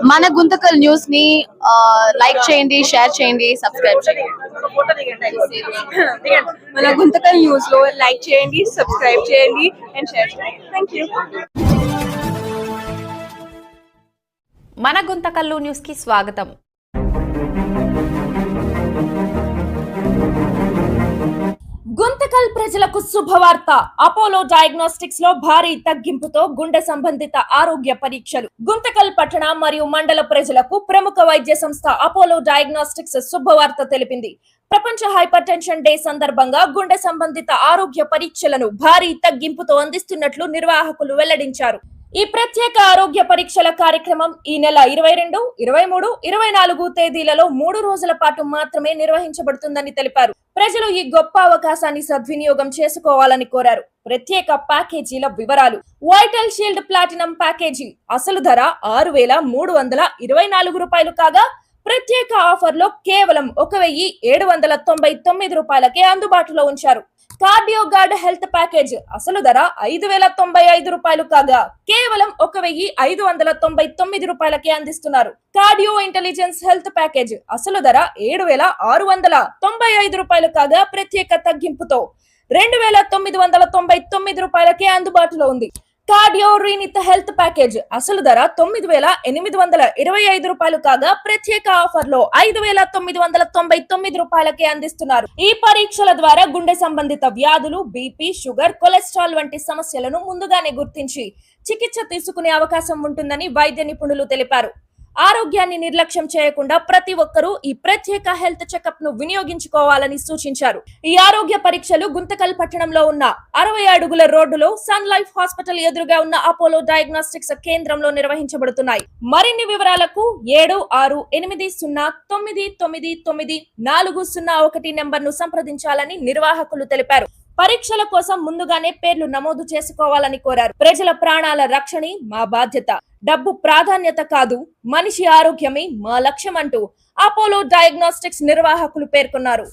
మన గుంతకల్ న్యూస్ ని లైక్ చేయండి, షేర్ చేయండి, సబ్స్క్రైబ్ చేయండి. మన గుంతకల్ న్యూస్ లో లైక్ చేయండి, సబ్స్క్రైబ్ చేయండి అండ్ షేర్ చేయండి. థాంక్యూ. మన గుంతకల్లు న్యూస్ కి స్వాగతం. గుంతకల్ ప్రజలకు శుభవార్త. అపోలో డయాగ్నోస్టిక్స్ లో భారీ తగ్గింపుతో గుండె సంబంధిత ఆరోగ్య పరీక్షలు. గుంతకల్ పట్టణ మరియు మండల ప్రజలకు ప్రముఖ వైద్య సంస్థ అపోలో డయాగ్నోస్టిక్స్ శుభవార్త తెలిపింది. ప్రపంచ హైపర్ టెన్షన్ డే సందర్భంగా గుండె సంబంధిత ఆరోగ్య పరీక్షలను భారీ తగ్గింపుతో అందిస్తున్నట్లు నిర్వాహకులు వెల్లడించారు. ఈ ప్రత్యేక ఆరోగ్య పరీక్షల కార్యక్రమం ఈ నెల 22, 23, 24 తేదీలలో 3 రోజుల పాటు మాత్రమే నిర్వహించబడుతుందని తెలిపారు. ప్రజలు ఈ గొప్ప అవకాశాన్ని సద్వినియోగం చేసుకోవాలని కోరారు. ప్రత్యేక ప్యాకేజీల వివరాలు. వైటల్ షీల్డ్ ప్లాటినం ప్యాకేజీ అసలు ధర 6,324 రూపాయలు కాగా ప్రత్యేక ఆఫర్ లో కేవలం 1,799 రూపాయలకే అందుబాటులో ఉంచారు. కార్డియో గార్డ్ హెల్త్ ప్యాకేజ్ అసలు ధర 5,095 రూపాయలు కాగా కేవలం 1,599 రూపాయలకే అందిస్తున్నారు. కార్డియో ఇంటెలిజెన్స్ హెల్త్ ప్యాకేజ్ అసలు ధర 7,695 రూపాయలు కాగా ప్రత్యేక తగ్గింపుతో 2,999 రూపాయలకే అందుబాటులో ఉంది. కార్డియో రీనిత్ హెల్త్ ప్యాకేజ్ అసలు ధర 9,825 రూపాయలు కాగా ప్రత్యేక ఆఫర్ లో 5,999 రూపాయలకే అందిస్తున్నారు. ఈ పరీక్షల ద్వారా గుండె సంబంధిత వ్యాధులు, బీపీ, షుగర్, కొలెస్ట్రాల్ వంటి సమస్యలను ముందుగానే గుర్తించి చికిత్స తీసుకునే అవకాశం ఉంటుందని వైద్య నిపుణులు తెలిపారు. ఆరోగ్యాన్ని నిర్లక్ష్యం చేయకుండా ప్రతి ఒక్కరూ ఈ ప్రత్యేక హెల్త్ చెకప్ ను వినియోగించుకోవాలని సూచించారు. ఈ ఆరోగ్య పరీక్షలు గుంతకల్ పట్టణంలో ఉన్న 60 అడుగుల రోడ్డులో సన్ లైఫ్ హాస్పిటల్ ఎదురుగా ఉన్న అపోలో డయాగ్నోస్టిక్స్ కేంద్రంలో నిర్వహించబడుతున్నాయి. మరిన్ని వివరాలకు 768089994001 నెంబర్ ను సంప్రదించాలని నిర్వాహకులు తెలిపారు. పరీక్షల కోసం ముందుగానే పేర్లు నమోదు చేసుకోవాలని కోరారు. ప్రజల ప్రాణాల రక్షణే మా బాధ్యత, డబ్బు ప్రాధాన్యత కాదు, మనిషి ఆరోగ్యమే మా లక్ష్యం అంటూ అపోలో డయాగ్నోస్టిక్స్ నిర్వాహకులు పేర్కొన్నారు.